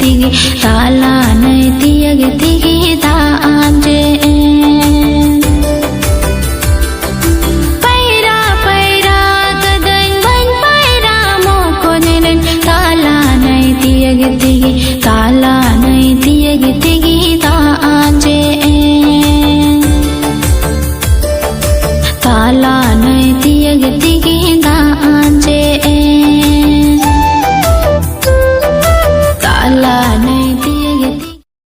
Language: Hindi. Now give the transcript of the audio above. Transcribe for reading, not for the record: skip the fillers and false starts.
तिगी ताला नहीं तियग तिगी दांजे पैरा पैरा कदन बन पैरा मोकोनेन ताला नहीं तियग तिगी ताला नहीं तियग तिगी दांजे ताला नहीं तियग तिगी दांजे